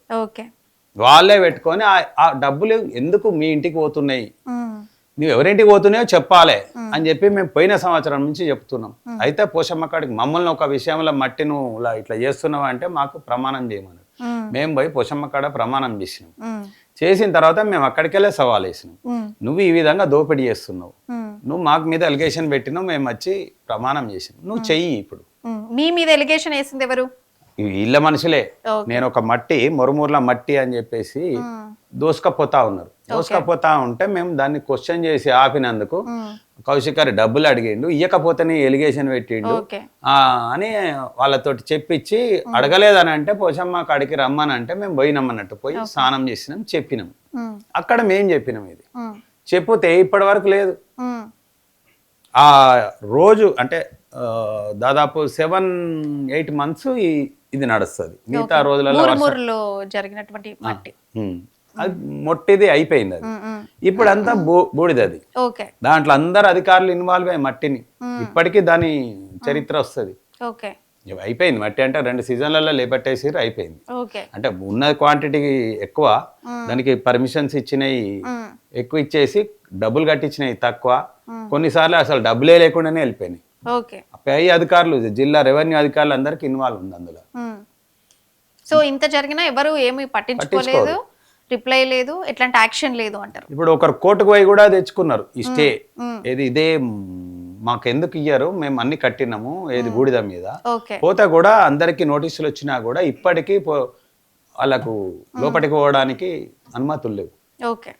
వాళ్ళే పెట్టుకొని ఆ డబ్బులు ఎందుకు మీ ఇంటికి పోతున్నాయి, నువ్వు ఎవరింటికి పోతున్నాయో చెప్పాలి అని చెప్పి మేము పోయిన సంవత్సరం నుంచి చెప్తున్నాం. అయితే పోషమ్మ కాడికి మమ్మల్ని ఒక విషయంలో మట్టి నువ్వు ఇట్లా చేస్తున్నావు అంటే మాకు ప్రమాణం చేయమని మేము పోయి పోషమ్మ కాడ ప్రమాణం చేసినాం. చేసిన తర్వాత మేము అక్కడికి వెళ్ళే సవాల్ వేసినాం, నువ్వు ఈ విధంగా దోపిడీ చేస్తున్నావు, నువ్వు మాకు మీద ఎలిగేషన్ పెట్టినావు, మేము వచ్చి ప్రమాణం చేసినాం, నువ్వు చెయ్యి. ఇప్పుడు మీ మీద ఎలిగేషన్ వేసింది ఎవరు? ఇళ్ళ మనుషులే. నేను ఒక మట్టి మొరుమూర్ల మట్టి అని చెప్పేసి దోసుకపోతా ఉన్నారు. దోసుకపోతా ఉంటే మేము దాన్ని క్వశ్చన్ చేసి ఆపినందుకు కౌశిక్ గారు డబ్బులు అడిగిండు, ఇయ్యకపోతేనే ఎలిగేషన్ పెట్టిండు అని వాళ్ళతోటి చెప్పించి, అడగలేదని అంటే పోషమ్మ కాడికి రమ్మని అంటే మేము పోయినామన్నట్టు పోయి స్నానం చేసినాం, చెప్పినాం. అక్కడ మేం చెప్పినాం ఇది చెప్తే ఇప్పటి వరకు లేదు. ఆ రోజు అంటే దాదాపు 7-8 months ఇది నడుస్తుంది. మిగతా రోజులలో ఊరులో జరిగినటువంటి మట్టి. అది మొట్టిది అయిపోయింది. అది ఇప్పుడు అంతా బూడిది. అది ఓకే, దాంట్లో అందరు అధికారులు ఇన్వాల్వ్ అయ్యి మట్టిని ఇప్పటికీ దాని చరిత్ర వస్తుంది. ఓకే, అయిపోయింది మట్టి అంటే 2 సీజన్లలో లేపట్టేసి అయిపోయింది. ఓకే, అంటే ఉన్న క్వాంటిటీ ఎక్కువ, దానికి పర్మిషన్స్ ఇచ్చినవి ఎక్కువ ఇచ్చేసి డబ్బులు కట్టించినవి తక్కువ, కొన్నిసార్లు అసలు డబ్బులే లేకుండానే వెళ్ళిపోయినాయి. ఓకే. పై అధికారులు జిల్లా రెవెన్యూ అధికారులు అందరికి ఇన్వాల్వ్ ఉంది అందులో. సో ఇంత జరిగినా ఎవరు ఏమి పట్టించుకోలేదు, రిప్లై లేదు, ఎట్లాంటి యాక్షన్ లేదు అంటారు. ఇప్పుడు ఒకరు కోర్టుకు పోయి కూడా తెచ్చుకున్నారు ఈ స్టే. ఏది ఇదే మాకు ఎందుకు ఇయ్యారు, మేము అన్ని కట్టినాము ఏది బూడిద మీద. ఓకే, పోతే కూడా అందరికి నోటీసులు వచ్చినా కూడా ఇప్పటికీ వాళ్ళకు లోపలికి పోవడానికి అనుమతులు లేవు. ఓకే,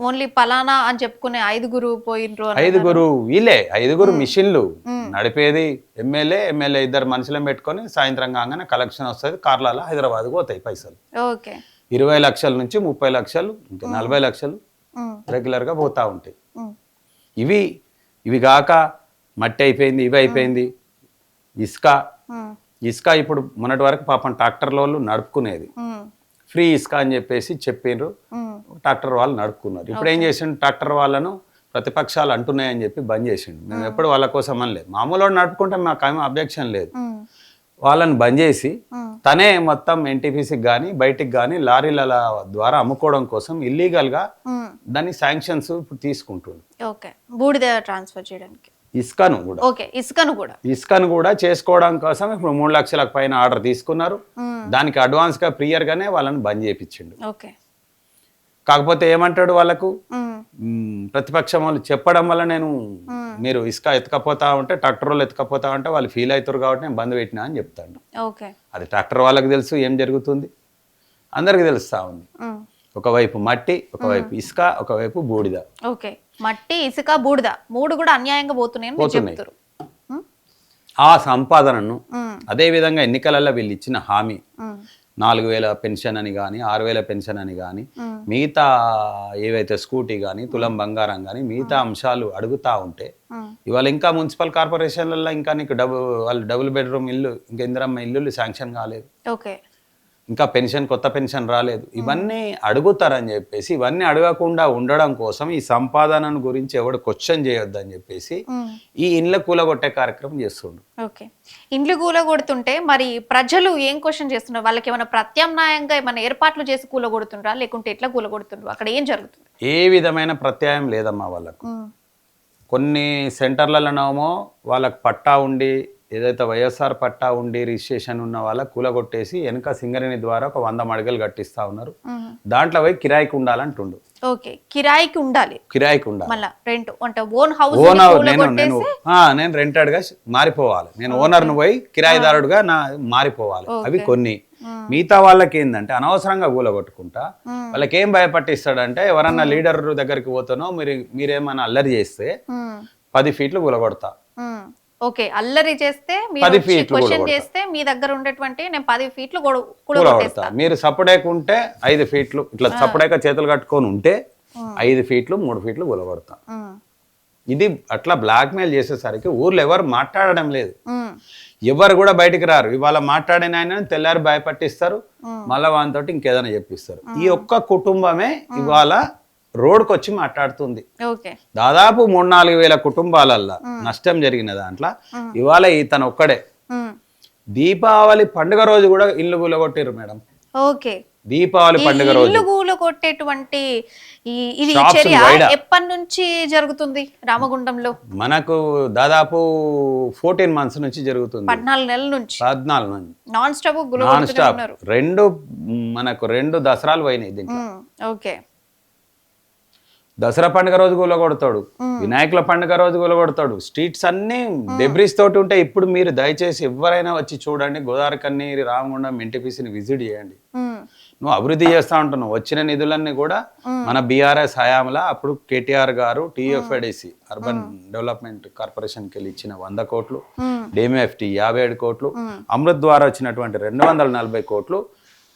ఓన్లీ పలానా అని చెప్పుకునే 5 పోయినరు. 5 వీళ్ళే 5 మిషన్లు నడిపేది. ఎమ్మెల్యే 2 మనుషులను పెట్టుకొని సాయంత్రం కాగానే కలెక్షన్ వస్తుంది, కార్లలో హైదరాబాద్కు పోతాయి పైసలు. ఓకే, 20 లక్షల నుంచి 30 లక్షలు, ఇంకా 40 లక్షలు రెగ్యులర్గా పోతా ఉంటాయి. ఇవి కాక మట్టి అయిపోయింది, ఇవి అయిపోయింది. ఇసుక ఇప్పుడు మొన్నటి వరకు పాపం ట్రాక్టర్ల వాళ్ళు నడుపుకునేది, ఫ్రీ ఇసుక అని చెప్పేసి చెప్పిండ్రు, ట్రాక్టర్ వాళ్ళు నడుపుకున్నారు. ఇప్పుడు ఏం చేసిండు, ట్రాక్టర్ వాళ్ళను ప్రతిపక్షాలు అంటున్నాయని చెప్పి బంద్ చేసిండు. మేము ఎప్పుడు వాళ్ళ కోసం అనలేదు, మామూలు నడుపుకుంటే మాకేమీ అబ్జెక్షన్ లేదు. వాళ్ళని బంద్ చేసి తనే మొత్తం ఎన్టీపీసీకి కానీ బయటికి కానీ లారీల ద్వారా అమ్ముకోవడం కోసం ఇల్లీగల్గా దాని శాంక్షన్స్ ఇప్పుడు తీసుకుంటుండు. ఓకే, బూడిద ట్రాన్స్ఫర్ చేయడానికి ఇసుకను కూడా చేసుకోవడం కోసం ఇప్పుడు 3 లక్షలకు పైన ఆర్డర్ తీసుకున్నారు. దానికి అడ్వాన్స్ గా ప్రియర్ గానే వాళ్ళని బంద్ చేయించిండు. కాకపోతే ఏమంటాడు వాళ్ళకు, ప్రతిపక్షం వాళ్ళు చెప్పడం వల్ల నేను మీరు ఇసుక ఎత్తుకపోతా ఉంటే ట్రాక్టర్ వాళ్ళు ఎత్తుకపోతా ఉంటే వాళ్ళు ఫీల్ అవుతారు కాబట్టి నేను బంద్ పెట్టినా అని చెప్తాడు. అది ట్రాక్టర్ వాళ్ళకి తెలుసు ఏం జరుగుతుంది, అందరికి తెలుస్తా ఉంది. ఒకవైపు మట్టి, ఒకవైపు ఇసుక, ఒకవైపు బూడిద. ఓకే, మట్టి, ఇసుక, బూడిద 3 కూడా అన్యాయంగా పోతున్నాయి. ఆ సంపాదనను అదే విధంగా ఎన్నికలలో వీళ్ళు ఇచ్చిన హామీ 4,000 పెన్షన్ అని కానీ 6,000 పెన్షన్ అని కానీ మిగతా ఏవైతే స్కూటీ కానీ తులం బంగారం కానీ మిగతా అంశాలు అడుగుతా ఉంటే ఇవాళ ఇంకా మున్సిపల్ కార్పొరేషన్లలో ఇంకా నీకు వాళ్ళు డబుల్ బెడ్రూమ్ ఇల్లు, ఇంకా ఇందిరమ్మ ఇల్లు శాంక్షన్ కాలేదు, ఇంకా కొత్త పెన్షన్ రాలేదు. ఇవన్నీ అడుగుతారని చెప్పేసి ఇవన్నీ అడగకుండా ఉండడం కోసం ఈ సంపాదనను గురించి ఎవడు క్వశ్చన్ చేయొద్దని చెప్పేసి ఈ ఇండ్ల కూలగొట్టే కార్యక్రమం చేస్తుండ్రు. ఓకే, ఇండ్లు కూలగొడుతుంటే మరి ప్రజలు ఏం క్వశ్చన్ చేస్తున్నారు? వాళ్ళకి ఏమైనా ప్రత్యామ్నాయంగా ఏమైనా ఏర్పాట్లు చేసి కూలగొడుతుండ్రా, లేకుంటే ఎట్లా కూలగొడుతుండ్రు? అక్కడ ఏం జరుగుతుంది? ఏ విధమైన ప్రత్యాయం లేదమ్మా వాళ్ళకు. కొన్ని సెంటర్లలోనేమో వాళ్ళకు పట్టా ఉండి ఏదైతే వైఎస్ఆర్ పట్టా ఉండి రిజిస్ట్రేషన్ ఉన్న వాళ్ళ కూలగొట్టేసి వెనక సింగరేణి ద్వారా ఒక 100 మడగలు కట్టిస్తా ఉన్నారు. దాంట్లో పోయి కిరాయికి ఉండాలంటుండు. ఓకే, కిరాయికి ఉండాలి. నేను రెంటెడ్ గా మారిపోవాలి, నేను ఓనర్ను పోయి కిరాయిదారుడుగా మారిపోవాలి. అవి కొన్ని. మిగతా వాళ్ళకి ఏంటంటే అనవసరంగా కూలగొట్టుకుంటా వాళ్ళకి ఏం భయపట్టిస్తాడంటే ఎవరన్నా లీడర్ దగ్గరికి పోతానో మీరేమన్నా అల్లరి చేస్తే 10 ఫీట్లు కూలగొడతా. ఓకే, అల్లరి చేస్తే క్వశ్చన్ చేస్తే మీ దగ్గర ఉండేటువంటి నేను 10 ఫీట్లు కూలగొడతా. మీరు సపడేకుంటే 5 ఫీట్లు ఇట్లా సపడేక చేతులు కట్టుకొని ఉంటే 5 ఫీట్లు 3 ఫీట్లు కూలగొడతా. ఇది అట్లా బ్లాక్ మెయిల్ చేసేసరికి ఊర్లో ఎవరు మాట్లాడడం లేదు, ఎవరు కూడా బయటికి రారు. ఇవాళ మాట్లాడిన ఆయన తెల్లారి భయపట్టిస్తారు, మళ్ళా వానితో ఇంకేదైనా చెప్పిస్తారు. ఈ ఒక్క కుటుంబమే ఇవాళ రోడ్కి వచ్చి మాట్లాడుతుంది. దాదాపు 3-4 వేల కుటుంబాలల్లో నష్టం జరిగిన దాంట్లో ఇవాళ ఇతను ఒక్కడే. దీపావళి పండుగ రోజు కూడా ఇల్లు కూలగొట్టారు మేడం. ఓకే, దీపావళి పండుగ రోజు ఇల్లు కూలగొట్టేటువంటి ఇది చర్య ఎప్పటి నుంచి జరుగుతుంది రామగుండంలో? మనకు దాదాపు 14 months నుంచి జరుగుతుంది. 14 నెలల నుంచి. 14 నుంచి నాన్ స్టాప్. మనకు 2 దసరాలు పోయినాయి దీంట్లో. ఓకే, దసరా పండుగ రోజు కూలగొడతాడు, వినాయకుల పండుగ రోజు కూలగొడతాడు. స్ట్రీట్స్ అన్ని డెబ్రిస్ తోటి ఉంటాయి. ఇప్పుడు మీరు దయచేసి ఎవరైనా వచ్చి చూడండి, గోదావరికన్ని రామగుండం ఎన్టీపీసీని విజిట్ చేయండి. నువ్వు అభివృద్ధి చేస్తా ఉంటున్నావు. వచ్చిన నిధులన్నీ కూడా మన బీఆర్ఎస్ హయాంలో అప్పుడు కేటీఆర్ గారు టీఎఫ్ఐడిసి అర్బన్ డెవలప్మెంట్ కార్పొరేషన్కి వెళ్ళి ఇచ్చిన 100 కోట్లు, డిఎంఎఫ్టి 57 కోట్లు, అమృత్ ద్వారా వచ్చినటువంటి 240 కోట్లు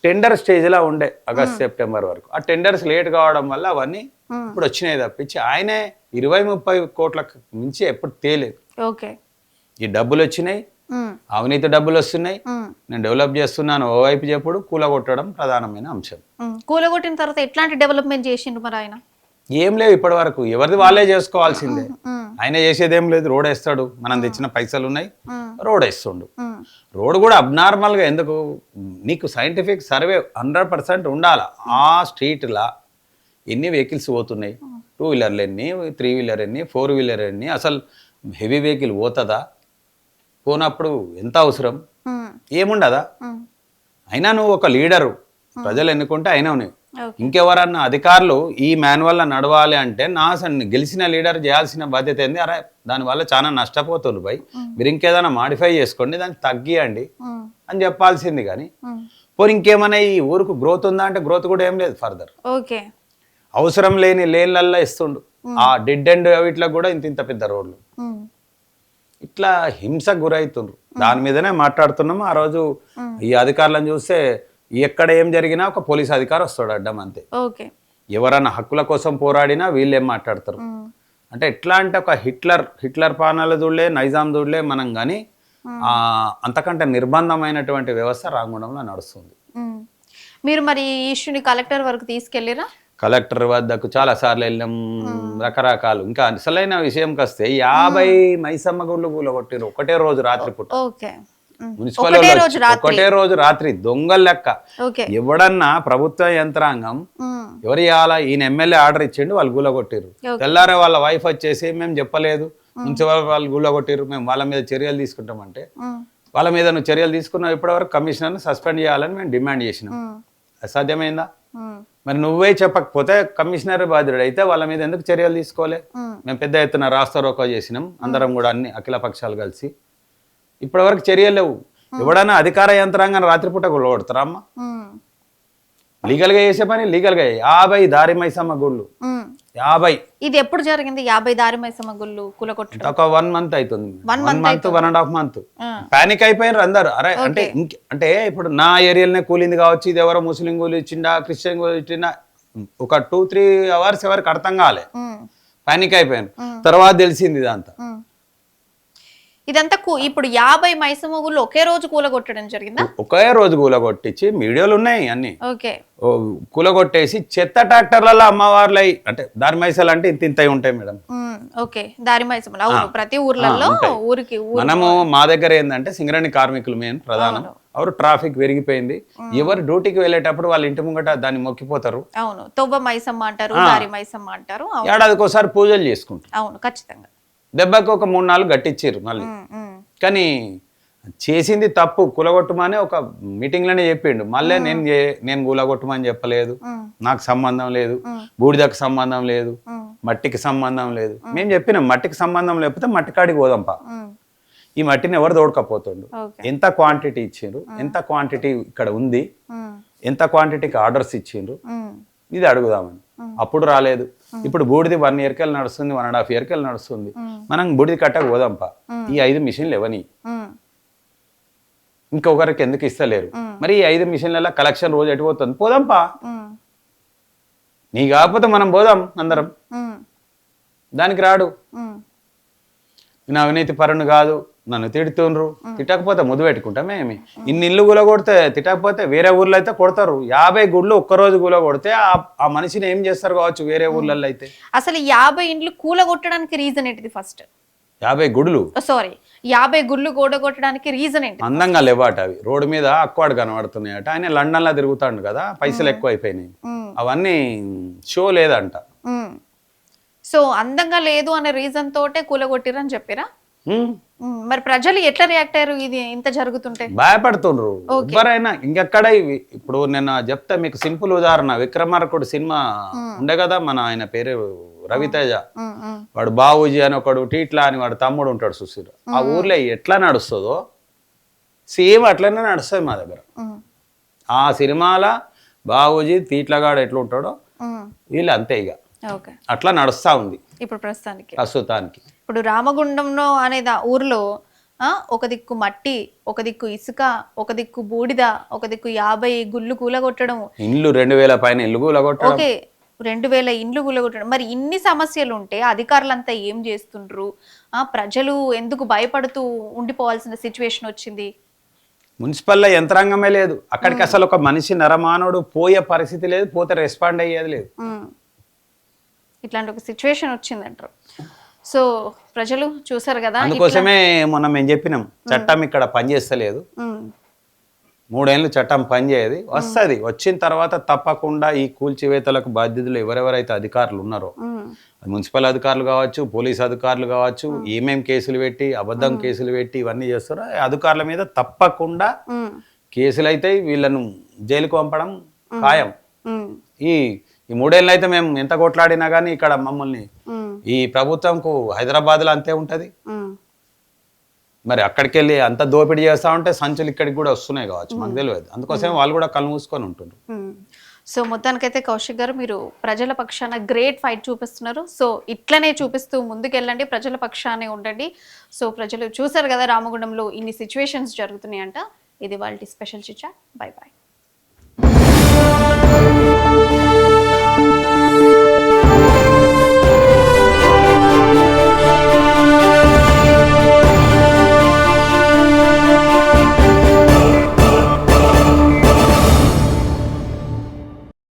టెండర్ స్టేజ్లో ఉండే ఆగస్ట్ సెప్టెంబర్ వరకు. ఆ టెండర్స్ లేట్ కావడం వల్ల అవన్నీ ఇప్పుడు వచ్చినాయి తప్పించి ఆయనే 20-30 కోట్ల మించి ఎప్పుడు తేలేదు. ఓకే, ఈ డబ్బులు వచ్చినాయి, ఉమ్, అవినీతి డబ్బులు వస్తున్నాయి, ఉమ్, నేను డెవలప్ చేస్తున్నాను ఓవైపు చెప్పుడు కూలగొట్టడం ప్రధానమైన అంశం. కూలగొట్టిన తర్వాత ఎట్లాంటి డెవలప్మెంట్ చేసిండు మరి ఆయన? ఏం లేవు ఇప్పటి వరకు, ఎవరిది వాళ్ళే చేసుకోవాల్సిందే. ఉమ్, ఆయన చేసేది ఏం లేదు, రోడ్ వేస్తాడు, మనం తెచ్చిన పైసలు ఉన్నాయి, ఉమ్, రోడ్ వేస్తుండు. ఉమ్, రోడ్ కూడా అబ్నార్మల్గా ఎందుకు, నీకు సైంటిఫిక్ సర్వే 100% ఉండాలి. ఆ స్ట్రీట్లా ఎన్ని వెహికల్స్ పోతున్నాయి, 2 వీలర్లు ఎన్ని, 3 వీలర్ ఎన్ని, 4 వీలర్ ఎన్ని, అసలు హెవీ వెహికల్ పోతుందా, పోనప్పుడు ఎంత అవసరం, ఉమ్, ఏముండదా. ఉమ్, అయినా నువ్వు ఒక లీడరు, ప్రజలు ఎన్నుకుంటే అయినవు. ఓకే. ఇంకెవరన్నా అధికారులు ఈ మాన్యువల్ నడవాలి అంటే గెలిచిన లీడర్ చేయాల్సిన బాధ్యత ఏంది? అరే దానివల్ల చాలా నష్టపోతుంది భయ్, మీరు ఇంకేదైనా మాడిఫై చేసుకోండి, దాన్ని తగ్గియండి ఉమ్, అని చెప్పాల్సింది. కానీ ఉమ్, పోనీ ఇంకేమైనా ఈ ఊరుకు గ్రోత్ ఉందా అంటే గ్రోత్ కూడా ఏం లేదు ఫర్దర్. ఓకే. అవసరం లేని లేన్లల్లో ఇస్తుండు. ఆ డెడ్ ఎండ్ వీటిలో కూడా ఇంత పెద్ద రోడ్లు, ఉమ్, ఇట్లా హింసకు గురవుతుండ్రు. దాని మీదనే మాట్లాడుతున్నాము. ఆ రోజు ఈ అధికారులను చూస్తే ఎక్కడ ఏం జరిగినా ఒక పోలీస్ అధికారి వస్తాడు అడ్డం, అంతే. ఓకే. ఎవరన్నా హక్కుల కోసం పోరాడినా వీళ్ళు ఏం మాట్లాడతారు ఉమ్, అంటే ఎట్లా అంటే ఒక హిట్లర్ పాలనలు చూడలే, నైజాం చూడలే మనం. కానీ అంతకంటే నిర్బంధమైనటువంటి వ్యవస్థ రామగుండంలో నడుస్తుంది. ఉమ్. మీరు మరి ఈ ఇష్యూని కలెక్టర్ వరకు తీసుకెళ్ళిరా? కలెక్టర్ వద్దకు చాలా సార్లు వెళ్ళాం, రకరకాలు. ఇంకా అసలైన విషయంకి వస్తే 50 మైసమ్మ గుళ్ళు కూలగొట్టిరు ఒకటే రోజు రాత్రి పూట. ఓకే. ఉమ్. మున్సిపల్ ఒకటే రోజు రాత్రి దొంగల లెక్క. ఓకే. ఎవడన్నా ప్రభుత్వ యంత్రాంగం ఉమ్, ఎవరు ఇవ్వాలా, ఈయన ఎమ్మెల్యే ఆర్డర్ ఇచ్చిండు, వాళ్ళు కూలగొట్టిరు. తెల్లారే వాళ్ళ వైఫ్ వచ్చేసి మేము చెప్పలేదు, మున్సిపల్ వాళ్ళు కూలగొట్టిరు, మేము వాళ్ళ మీద చర్యలు తీసుకుంటామంటే, ఉమ్, వాళ్ళ మీద నువ్వు చర్యలు తీసుకున్నావు, ఇప్పటివరకు కమిషనర్ని సస్పెండ్ చేయాలని మేము డిమాండ్ చేసినాం. ఉమ్, అసాధ్యమైందా? ఉమ్, మరి నువ్వే చెప్పకపోతే కమిషనర్ బాధ్యుడు అయితే వాళ్ళ మీద ఎందుకు చర్యలు తీసుకోలే? ఉమ్, మేము పెద్ద ఎత్తున రాస్తారోకో చేసినాం, అందరం కూడా అన్ని అఖిల పక్షాలు కలిసి. ఇప్పటివరకు చర్యలు లేవు. ఎవడన్నా అధికార యంత్రాంగాన్ని రాత్రిపూట కొడతారా అమ్మ? ఉమ్, లీగల్గా చేసే పని లీగల్గా 50 దారి మైసమ్మ గుళ్ళు, ఉమ్. 50. ఇది ఎప్పుడు జరిగింది? 50 దారి మైసమ్మ గుళ్ళు కూలగొట్టడం ఒక 1 మంత్ అవుతుంది, 1 1 మంత్ 1.5 మంత్. ఆ. పానిక్ అయిపోయినారు అందరు. అరే అంటే అంటే ఇప్పుడు నా ఏరియాలోనే కూలింది కావచ్చు, ఇది ఎవరో ముస్లిం కూలి ఇచ్చిండా, క్రిస్టియన్ కూలి ఇచ్చిండా, ఒక 2-3 అవర్స్ ఎవరికి అర్థం కాలే, ఉమ్, పానిక్ అయిపోయాను. తర్వాత తెలిసింది ఇదంతా. ఉమ్. ఇదంతా ఇప్పుడు 50 మైసమ్మ గుళ్ళు ఒకే రోజు కూలగొట్టడం జరిగిందా? ఒకే రోజు కూలగొట్టించి వీడియోలు ఉన్నాయి అన్ని. ఓకే. కూలగొట్టేసి చెత్త ట్రాక్టర్లలో అమ్మవార్లు అంటే దారి మైసలు అంటే ఇంత ఉంటాయి మేడం. ఉమ్, ఓకే. దారి మైసమ్మలు అవును, ప్రతి ఊర్లలో ఊరికి మనము మా దగ్గర ఏంటంటే సింగరేణి కార్మికులు మెయిన్ ప్రధానం. ఎవరు ట్రాఫిక్ పెరిగిపోయింది, ఎవరు డ్యూటీకి వెళ్ళేటప్పుడు వాళ్ళ ఇంటి ముంగట దాన్ని మొక్కిపోతారు. అవును, తొవ్వ మైసమ్మ అంటారు, దారి మైసమ్మ అంటారు. అవును, ఏడాదికి ఒకసారి పూజలు చేసుకుంటారు. అవును, ఖచ్చితంగా. దెబ్బకి ఒక 3-4 గట్టించారు మళ్ళీ. ఉమ్, ఉమ్, కానీ చేసింది తప్పు, కూలగొట్టమని ఒక మీటింగ్లోనే చెప్పిండు. మళ్ళీ నేను కూలగొట్టమని చెప్పలేదు, ఉమ్, నాకు సంబంధం లేదు, బూడిదకు సంబంధం లేదు, ఉమ్, మట్టికి సంబంధం లేదు. మేము చెప్పినాం మట్టికి సంబంధం లేకపోతే మట్టి కాడికి పోదాంపా. ఉమ్, ఈ మట్టిని ఎవరు తోడుకపోతుండు, ఓకే. ఎంత క్వాంటిటీ ఇచ్చిండ్రు, ఎంత క్వాంటిటీ ఇక్కడ ఉంది, ఉమ్, ఎంత క్వాంటిటీకి ఆర్డర్స్ ఇచ్చిండ్రు, ఉమ్, ఇది అడుగుదామని. అప్పుడు రాలేదు. ఇప్పుడు బూడిది 1 ఇయర్కి వెళ్ళి నడుస్తుంది, 1.5 ఇయర్కి వెళ్ళి నడుస్తుంది. మనం బూడిది కట్టకు పోదాంపా. ఈ 5 మిషన్లు ఇవ్వని, ఉమ్, ఇంకొకరికి ఎందుకు ఇస్తలేరు? మరి ఈ 5 మిషన్ల కలెక్షన్ రోజు ఎటుపోతుంది, పోదాంపా. ఉమ్, నీ కాకపోతే మనం పోదాం అందరం, ఉమ్, దానికి రాడు. ఉమ్, నేను అవినీతి పరుని కాదు, నన్ను తిడుతుండ్రు, తిట్టకపోతే ముద్దు పెట్టుకుంటామేమి? ఇన్ని ఇల్లు గులగొడితే తిట్టకపోతే వేరే ఊర్లో అయితే కొడతారు. 50 గుళ్ళు ఒక్కరోజు గులగొడితే ఆ మనిషిని ఏం చేస్తారు కావచ్చు వేరే ఊర్లలో అయితే. అసలు 50 ఇండ్లు కూలగొట్టడానికి రీజన్ ఏంటిది? ఫస్ట్ 50 గుడులు, సారీ 50 గుళ్ళు కూలగొట్టడానికి రీజన్ ఏంటి? అందంగా లేవాట అవి, రోడ్డు మీద అక్వాడ్ కనబడుతున్నాయట. ఆయన లండన్లో తిరుగుతాడు కదా, పైసలు ఎక్కువ అయిపోయినాయి, అవన్నీ షో లేదంట. సో అందంగా లేదు అనే రీజన్ తోటే కూలగొట్టిరని చెప్పిరా? మరి ప్రజలు ఎట్లా రియాక్ట్ అయ్యారు ఇది ఇంత జరుగుతుంటే? భయపడుతుండ్రు ఎవరైనా. ఇంకెక్కడ ఇవి ఇప్పుడు నేను చెప్తా మీకు సింపుల్ ఉదాహరణ. విక్రమార్కుడు సినిమా ఉండే కదా, మన ఆయన పేరు రవితేజ, వాడు బావూజీ అని ఒకడు, టీట్లా అని వాడు తమ్ముడు ఉంటాడు చూసిరు. ఆ ఊర్లో ఎట్లా నడుస్తుందో సేమ్ అట్లనే నడుస్తుంది మా దగ్గర. ఆ సినిమాల బావూజీ తీట్లగాడు ఎట్లా ఉంటాడో వీళ్ళు అంతే, ఇక అట్లా నడుస్తా ఉంది ఇప్పుడు ప్రస్తుతానికి. ఇప్పుడు రామగుండంలో అనేది ఊర్లో ఒక దిక్కు మట్టి, ఒక దిక్కు ఇసుక, ఒక దిక్కు బూడిద, ఒక దిక్కు 50 గుళ్ళు కూలగొట్టడం, ఇల్లు 2000 పైన ఇల్లు కూలగొట్టడం. ఓకే. 2000 ఇండ్లు కూలగొట్టడం. మరి ఇన్ని సమస్యలు ఉంటే అధికారులంతా ఏం చేస్తుండ్రు? ప్రజలు ఎందుకు భయపడుతూ ఉండిపోవాల్సిన సిచ్యువేషన్ వచ్చింది? మున్సిపల్లో యంత్రాంగమే లేదు అక్కడికి, అసలు ఒక మనిషి నరమానవుడు పోయే పరిస్థితి లేదు, పోతే రెస్పాండ్ అయ్యేది లేదు. ఇట్లాంటి ఒక సిచ్యువేషన్ వచ్చిందంటారు. సో ప్రజలు చూసారు కదా. అందుకోసమే మొన్న మేము చెప్పినాం చట్టం ఇక్కడ పనిచేస్తలేదు, 3 ఏళ్ళు చట్టం పనిచేయదు, వస్తుంది. వచ్చిన తర్వాత తప్పకుండా ఈ కూల్చివేతలకు బాధ్యతలు ఎవరెవరైతే అధికారులు ఉన్నారో, మున్సిపల్ అధికారులు కావచ్చు, పోలీస్ అధికారులు కావచ్చు, ఏమేం కేసులు పెట్టి అబద్ధం కేసులు పెట్టి ఇవన్నీ చేస్తారో అధికారుల మీద తప్పకుండా కేసులు అయితే వీళ్ళను జైలుకు పంపడం ఖాయం. ఈ 3 ఏళ్ళు అయితే మేము ఎంత కొట్లాడినా కానీ ఇక్కడ మమ్మల్ని ఈ ప్రభుత్వంకు హైదరాబాద్లో అంతే ఉంటది. మరి అక్కడికి వెళ్ళి అంత దోపిడీ చేస్తా ఉంటే సంచులు ఇక్కడికి కూడా వస్తున్నాయి కావచ్చు, మాకు తెలియదు. అందుకోసం వాళ్ళు కూడా కళ్ళు మూసుకొని ఉంటుండ్రు. సో మొత్తానికైతే కౌశిక్ గారు మీరు ప్రజల పక్షాన గ్రేట్ ఫైట్ చూపిస్తున్నారు. సో ఇట్లనే చూపిస్తూ ముందుకెళ్ళండి, ప్రజల పక్షానే ఉండండి. సో ప్రజలు చూసారు కదా రామగుండంలో ఇన్ని సిచ్యువేషన్స్ జరుగుతున్నాయంట. ఇది వాళ్ళ స్పెషల్ చిచ్చా. Bye bye.